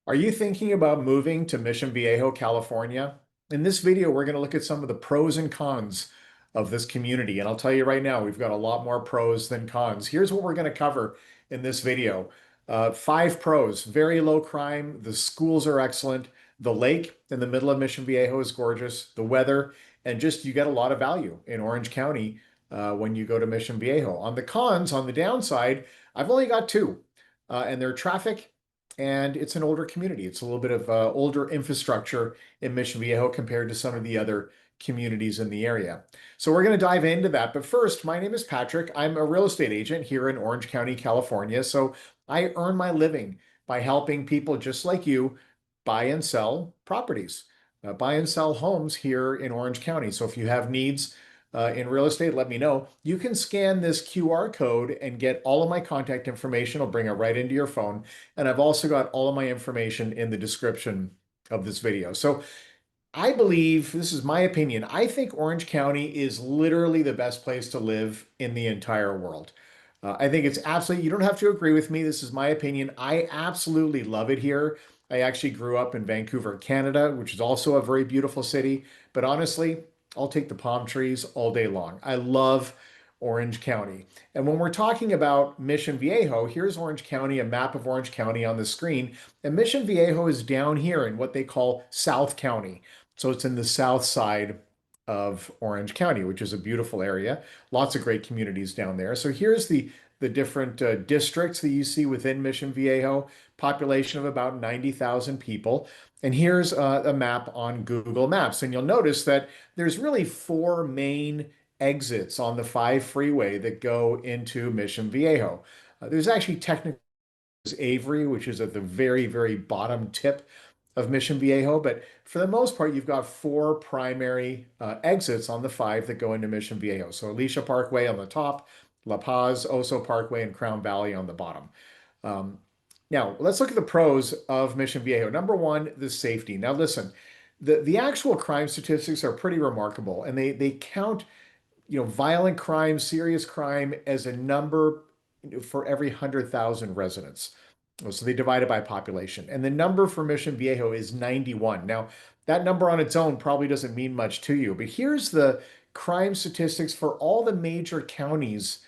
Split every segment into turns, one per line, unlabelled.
Are you thinking about moving to Mission Viejo, California? In this video, we're going to look at some of the pros and cons of this community. And I'll tell you right now, we've got a lot more pros than cons. Here's what we're going to cover in this video. Five pros: very low crime, the schools are excellent, the lake in the middle of Mission Viejo is gorgeous, the weather, and just you get a lot of value in Orange County when you go to Mission Viejo. On the cons, on the downside, I've only got two, and they're traffic, and it's an older community. It's a little bit of older infrastructure in Mission Viejo compared to some of the other communities in the area. So we're going to dive into that. But first, my name is Patrick. I'm a real estate agent here in Orange County, California. So I earn my living by helping people just like you buy and sell properties, buy and sell homes here in Orange County. So if you have needs in real estate, let me know. You can scan this QR code and get all of my contact information. I'll bring it right into your phone. And I've also got all of my information in the description of this video. So I believe, this is my opinion, I think Orange County is literally the best place to live in the entire world. I think it's absolutely, you don't have to agree with me. This is my opinion. I absolutely love it here. I actually grew up in Vancouver, Canada, which is also a very beautiful city. But honestly, I'll take the palm trees all day long. I love Orange County. And when we're talking about Mission Viejo, here's Orange County, a map of Orange County on the screen. And Mission Viejo is down here in what they call South County. So it's in the south side of Orange County, which is a beautiful area. Lots of great communities down there. So here's the different districts that you see within Mission Viejo, population of about 90,000 people. And here's a map on Google Maps. And you'll notice that there's really four main exits on the 5 freeway that go into Mission Viejo. There's actually technically Avery, which is at the very, very bottom tip of Mission Viejo. But for the most part, you've got four primary exits on the 5 that go into Mission Viejo. So Alicia Parkway on the top, La Paz, Oso Parkway, and Crown Valley on the bottom. Now, let's look at the pros of Mission Viejo. Number one, the safety. Now, listen, the actual crime statistics are pretty remarkable, and they count, violent crime, serious crime as a number for every 100,000 residents. So they divide it by population. And the number for Mission Viejo is 91. Now, that number on its own probably doesn't mean much to you, but here's the crime statistics for all the major counties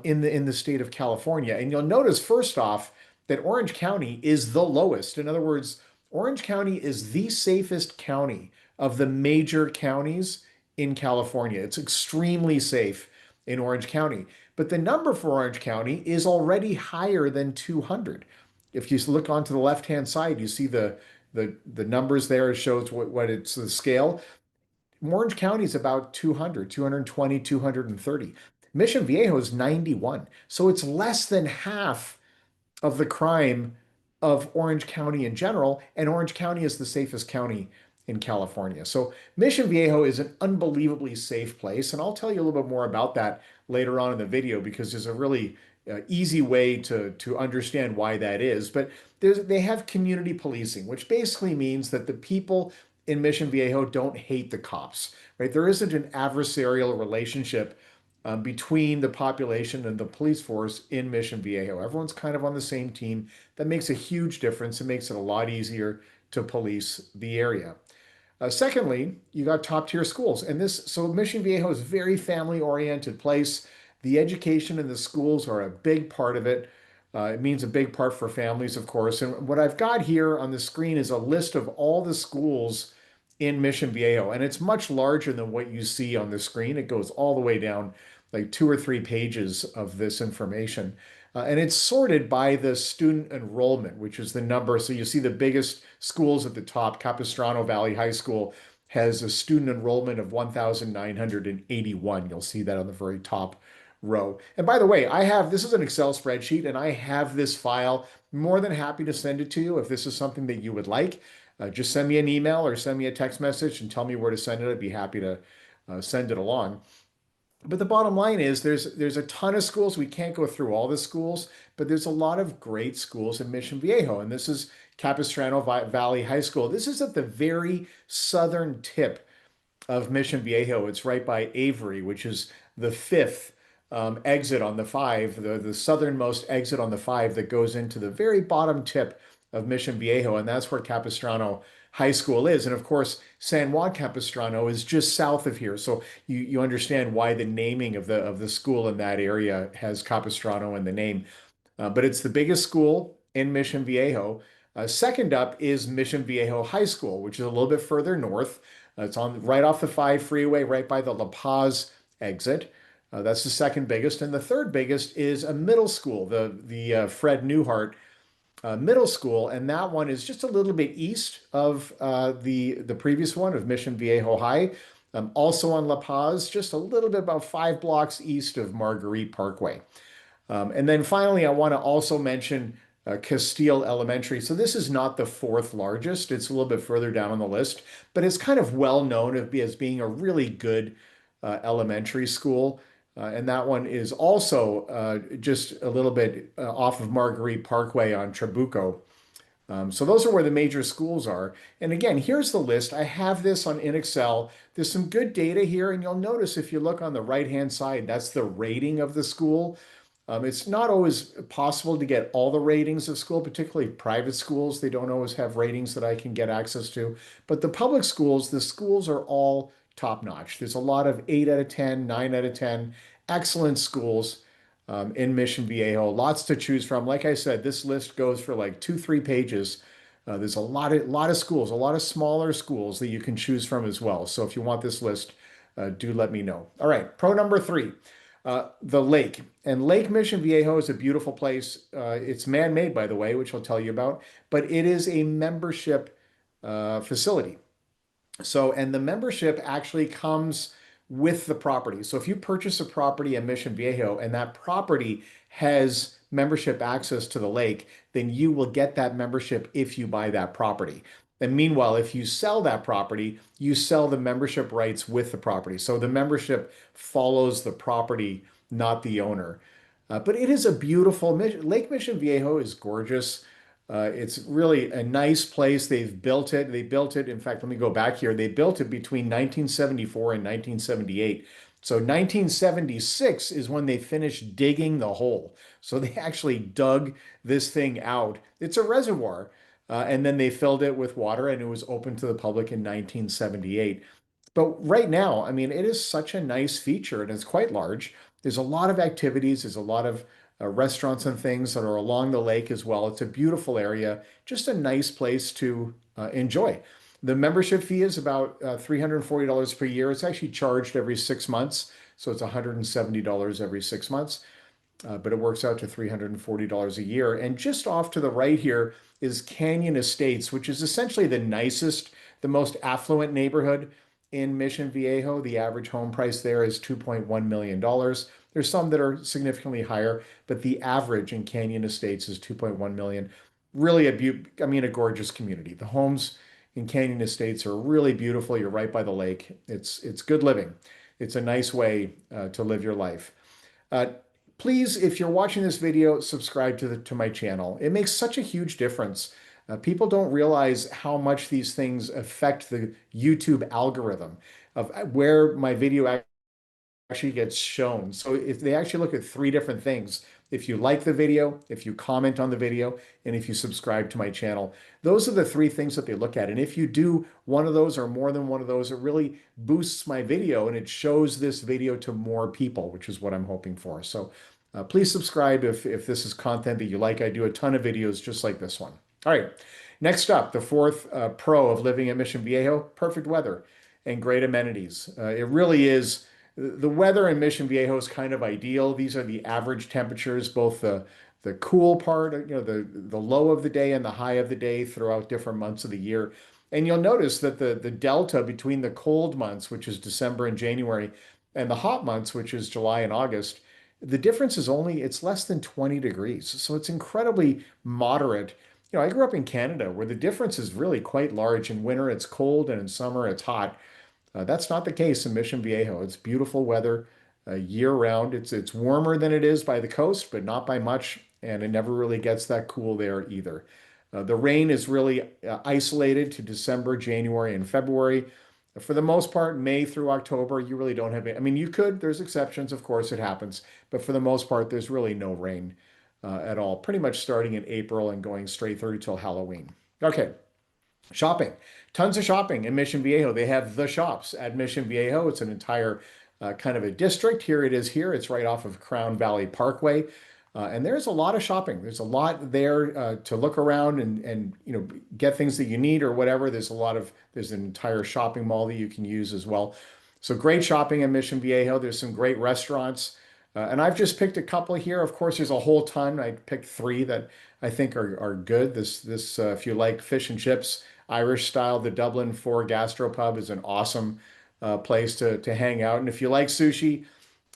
in the state of California. And you'll notice, first off, that Orange County is the lowest. In other words, Orange County is the safest county of the major counties in California. It's extremely safe in Orange County. But the number for Orange County is already higher than 200. If you look onto the left-hand side, you see the numbers there. It shows what it's the scale. Orange County is about 200, 220, 230. Mission Viejo is 91. So it's less than half of the crime of Orange County in general, and Orange County is the safest county in California. So Mission Viejo is an unbelievably safe place, and I'll tell you a little bit more about that later on in the video because there's a really easy way to understand why that is. But they have community policing, which basically means that the people in Mission Viejo don't hate the cops, right? There isn't an adversarial relationship between the population and the police force in Mission Viejo. Everyone's kind of on the same team. That makes a huge difference. It makes it a lot easier to police the area. Secondly, you got top tier schools. So Mission Viejo is a very family oriented place. The education and the schools are a big part of it. It means a big part for families, of course. And what I've got here on the screen is a list of all the schools in Mission Viejo. And it's much larger than what you see on the screen. It goes all the way down like 2 or 3 pages of this information. And it's sorted by the student enrollment, which is the number. So you see the biggest schools at the top. Capistrano Valley High School has a student enrollment of 1,981. You'll see that on the very top row. And by the way, this is an Excel spreadsheet, and I have this file. More than happy to send it to you if this is something that you would like. Just send me an email or send me a text message and tell me where to send it. I'd be happy to send it along. But the bottom line is there's a ton of schools. We can't go through all the schools, but there's a lot of great schools in Mission Viejo. And this is Capistrano Valley High School. This is at the very southern tip of Mission Viejo. It's right by Avery, which is the 5th exit on the 5, the southernmost exit on the 5 that goes into the very bottom tip of Mission Viejo, and that's where Capistrano High School is. And of course, San Juan Capistrano is just south of here. So you understand why the naming of the school in that area has Capistrano in the name. But it's the biggest school in Mission Viejo. Second up is Mission Viejo High School, which is a little bit further north. It's on right off the 5 freeway, right by the La Paz exit. That's the second biggest, and the third biggest is a middle school, the Fred Newhart Middle School, and that one is just a little bit east of the previous one of Mission Viejo High. Also on La Paz, just a little bit about 5 blocks east of Marguerite Parkway. And then finally, I want to also mention Castile Elementary. So this is not the fourth largest. It's a little bit further down on the list, but it's kind of well known as being a really good elementary school. And that one is also just a little bit off of Marguerite Parkway on Trabuco. So those are where the major schools are. And again, here's the list. I have this in Excel. There's some good data here, and you'll notice if you look on the right-hand side, that's the rating of the school. It's not always possible to get all the ratings of school, particularly private schools. They don't always have ratings that I can get access to. But the public schools, the schools are all top-notch. There's a lot of 8 out of 10, 9 out of 10, excellent schools in Mission Viejo. Lots to choose from. Like I said, this list goes for like 2, 3 pages. There's a lot of schools, a lot of smaller schools that you can choose from as well. So if you want this list, do let me know. All right, pro number 3. The lake. And Lake Mission Viejo is a beautiful place. It's man-made, by the way, which I'll tell you about, but it is a membership facility. So, and the membership actually comes with the property. So if you purchase a property in Mission Viejo and that property has membership access to the lake, then you will get that membership if you buy that property. And meanwhile, if you sell that property, you sell the membership rights with the property. So the membership follows the property, not the owner. But it is a beautiful Lake Mission Viejo is gorgeous. It's really a nice place. They've built it. They built it. In fact, let me go back here. They built it between 1974 and 1978. So 1976 is when they finished digging the hole. So they actually dug this thing out. It's a reservoir. And then they filled it with water and it was open to the public in 1978. But right now, I mean, it is such a nice feature and it's quite large. There's a lot of activities. There's a lot of restaurants and things that are along the lake as well. It's a beautiful area, just a nice place to enjoy. The membership fee is about $340 per year. It's actually charged every 6 months. So it's $170 every 6 months. But it works out to $340 a year. And just off to the right here is Canyon Estates, which is essentially the nicest, the most affluent neighborhood in Mission Viejo. The average home price there is $2.1 million. There's some that are significantly higher, but the average in Canyon Estates is 2.1 million. Really a gorgeous community. The homes in Canyon Estates are really beautiful. You're right by the lake. It's good living. It's a nice way to live your life. Please, if you're watching this video, subscribe to my channel. It makes such a huge difference. People don't realize how much these things affect the YouTube algorithm of where my video actually gets shown. So if they actually look at 3 different things, if you like the video, if you comment on the video, and if you subscribe to my channel, those are the 3 things that they look at. And if you do one of those or more than one of those, it really boosts my video and it shows this video to more people, which is what I'm hoping for. So please subscribe if this is content that you like. I do a ton of videos just like this one. All right, next up, the 4th pro of living in Mission Viejo, perfect weather and great amenities. It really is. The weather in Mission Viejo is kind of ideal. These are the average temperatures, both the cool part, the low of the day and the high of the day throughout different months of the year. And you'll notice that the delta between the cold months, which is December and January, and the hot months, which is July and August, the difference is it's less than 20 degrees. So it's incredibly moderate. I grew up in Canada where the difference is really quite large. In winter, it's cold, and in summer, it's hot. That's not the case in Mission Viejo. It's beautiful weather year round. It's warmer than it is by the coast, but not by much, and it never really gets that cool there either. The rain is really isolated to December, January, and February. For the most part, May through October, you really don't have it. I mean, there's exceptions, of course, it happens, but for the most part, there's really no rain. at all, pretty much starting in April and going straight through till Halloween. Okay, shopping. Tons of shopping in Mission Viejo. They have the shops at Mission Viejo. It's an entire kind of a district. Here it is here. It's right off of Crown Valley Parkway. And there's a lot of shopping. There's a lot there to look around and get things that you need or whatever. There's an entire shopping mall that you can use as well. So great shopping in Mission Viejo. There's some great restaurants. And I've just picked a couple here. Of course, there's a whole ton. I picked three that I think are good. If you like fish and chips, Irish style, the Dublin 4 Gastropub is an awesome place to hang out. And if you like sushi,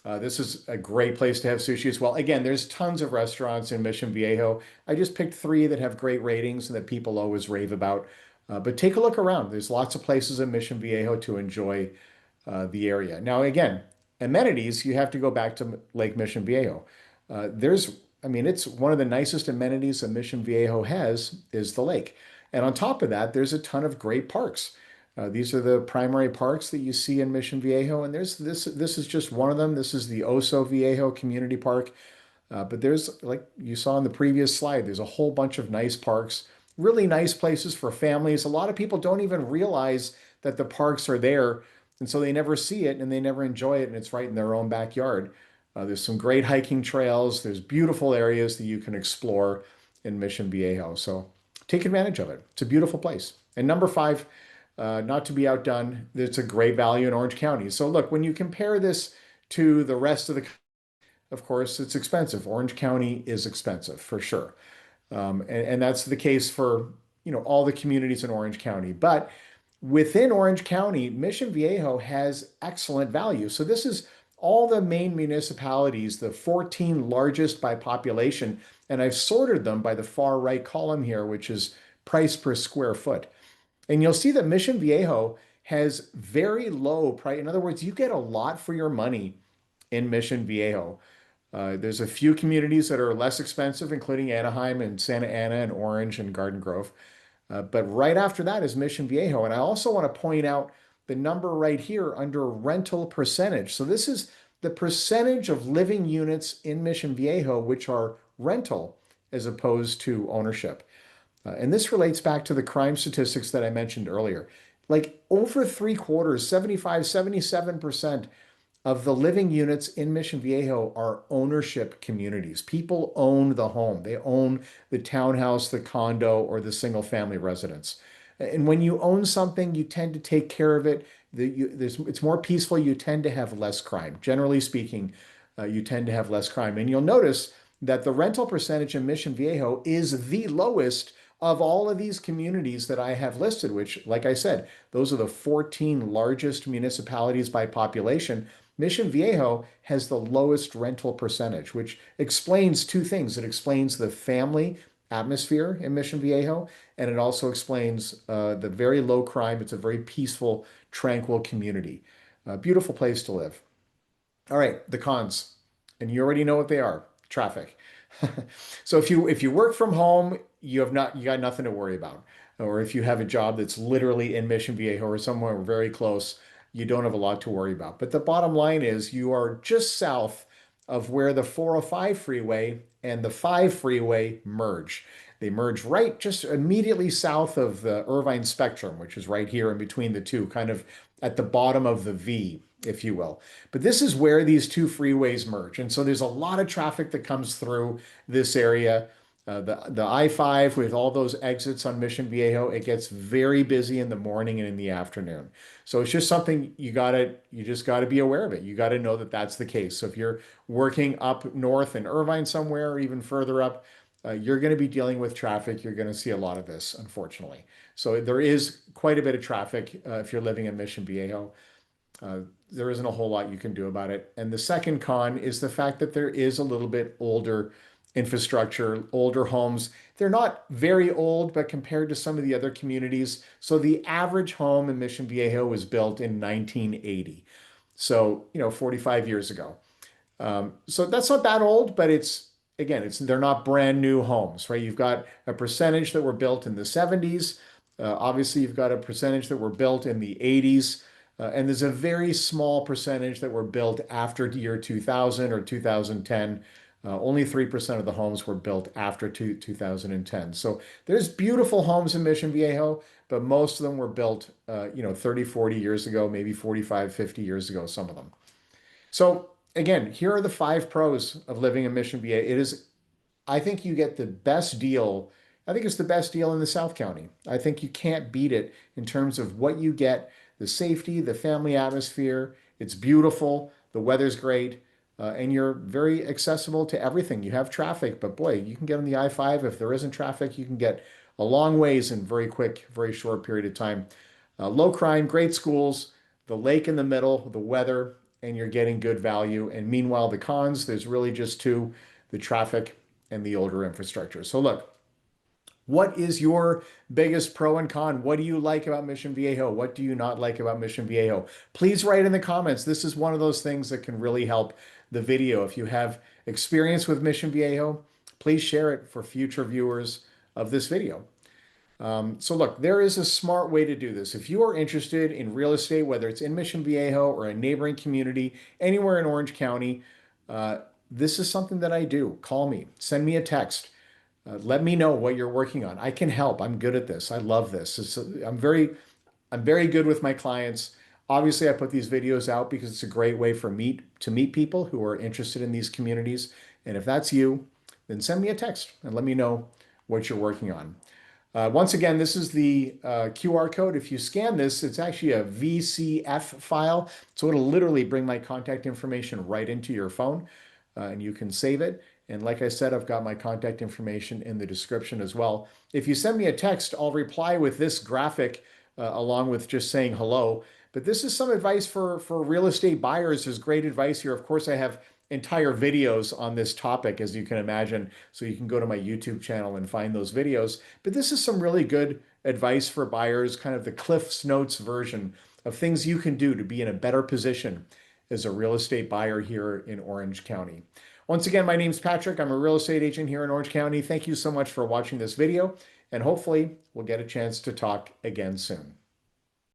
this is a great place to have sushi as well. Again, there's tons of restaurants in Mission Viejo. I just picked three that have great ratings and that people always rave about. But take a look around. There's lots of places in Mission Viejo to enjoy the area. Now, again, amenities, you have to go back to Lake Mission Viejo. It's one of the nicest amenities that Mission Viejo has is the lake. And on top of that, there's a ton of great parks. These are the primary parks that you see in Mission Viejo, and there's this. This is just one of them. This is the Oso Viejo Community Park. But there's, like you saw in the previous slide, there's a whole bunch of nice parks, really nice places for families. A lot of people don't even realize that the parks are there, and so they never see it and they never enjoy it, and it's right in their own backyard. There's some great hiking trails. There's beautiful areas that you can explore in Mission Viejo. So take advantage of it. It's a beautiful place. And number five, not to be outdone, it's a great value in Orange County. So look, when you compare this to the rest of the, of course, it's expensive. Orange County is expensive for sure. And that's the case for, all the communities in Orange County. But within Orange County, Mission Viejo has excellent value. So this is all the main municipalities, the 14 largest by population, and I've sorted them by the far right column here, which is price per square foot. And you'll see that Mission Viejo has very low price. In other words, you get a lot for your money in Mission Viejo. There's a few communities that are less expensive, including Anaheim and Santa Ana and Orange and Garden Grove. But right after that is Mission Viejo. And I also want to point out the number right here under rental percentage. So this is the percentage of living units in Mission Viejo, which are rental as opposed to ownership. And this relates back to the crime statistics that I mentioned earlier. Like over three quarters, 75, 77% of the living units in Mission Viejo are ownership communities. People own the home. They own the townhouse, the condo, or the single family residence. And when you own something, you tend to take care of it. It's more peaceful. You tend to have less crime. Generally speaking, you tend to have less crime. And you'll notice that the rental percentage in Mission Viejo is the lowest of all of these communities that I have listed, which, like I said, those are the 14 largest municipalities by population. Mission Viejo has the lowest rental percentage, which explains two things. It explains the family atmosphere in Mission Viejo, and it also explains the very low crime. It's a very peaceful, tranquil community. A beautiful place to live. All right, the cons, and you already know what they are. Traffic. So if you work from home, you got nothing to worry about. Or if you have a job that's literally in Mission Viejo or somewhere very close, you don't have a lot to worry about. But the bottom line is you are just south of where the 405 freeway and the 5 freeway merge. They merge right just immediately south of the Irvine Spectrum, which is right here in between the two, kind of at the bottom of the V, if you will. But this is where these two freeways merge. And so there's a lot of traffic that comes through this area. The I-5 with all those exits on Mission Viejo, it gets very busy in the morning and in the afternoon. So it's just something you just gotta be aware of it. You gotta know that that's the case. So if you're working up north in Irvine somewhere or even further up, you're going to be dealing with traffic. You're going to see a lot of this, unfortunately. So there is quite a bit of traffic if you're living in Mission Viejo. There isn't a whole lot you can do about it. And the second con is the fact that there is a little bit older infrastructure, older homes. They're not very old, but compared to some of the other communities. So the average home in Mission Viejo was built in 1980. So, 45 years ago. So that's not that old, but they're not brand new homes, right? You've got a percentage that were built in the 70s. Obviously, you've got a percentage that were built in the 80s. And there's a very small percentage that were built after year 2000 or 2010. Only 3% of the homes were built after 2010. So there's beautiful homes in Mission Viejo, but most of them were built, 30, 40 years ago, maybe 45, 50 years ago, some of them. So again, here are the 5 pros of living in Mission Viejo. I think you get the best deal. I think it's the best deal in the South County. I think you can't beat it in terms of what you get, the safety, the family atmosphere. It's beautiful, the weather's great, and you're very accessible to everything. You have traffic, but boy, you can get on the I-5. If there isn't traffic, you can get a long ways in very quick, very short period of time. Low crime, great schools, the lake in the middle, the weather, and you're getting good value. And meanwhile, the cons, there's really just two, the traffic and the older infrastructure. So look, what is your biggest pro and con? What do you like about Mission Viejo? What do you not like about Mission Viejo? Please write in the comments. This is one of those things that can really help the video. If you have experience with Mission Viejo, please share it for future viewers of this video. So look, there is a smart way to do this. If you are interested in real estate, whether it's in Mission Viejo or a neighboring community, anywhere in Orange County, this is something that I do. Call me, send me a text. Let me know what you're working on. I can help. I'm good at this. I love this. I'm very good with my clients. Obviously, I put these videos out because it's a great way for me to meet people who are interested in these communities. And if that's you, then send me a text and let me know what you're working on. Once again, this is the QR code. If you scan this, it's actually a VCF file. So it'll literally bring my contact information right into your phone, and you can save it. And like I said, I've got my contact information in the description as well. If you send me a text, I'll reply with this graphic along with just saying hello. But this is some advice for real estate buyers. There's great advice here. Of course, I have entire videos on this topic, as you can imagine, so you can go to my YouTube channel and find those videos. But this is some really good advice for buyers, kind of the Cliff's Notes version of things you can do to be in a better position as a real estate buyer here in Orange County. Once again, my name's Patrick. I'm a real estate agent here in Orange County. Thank you so much for watching this video, and hopefully we'll get a chance to talk again soon.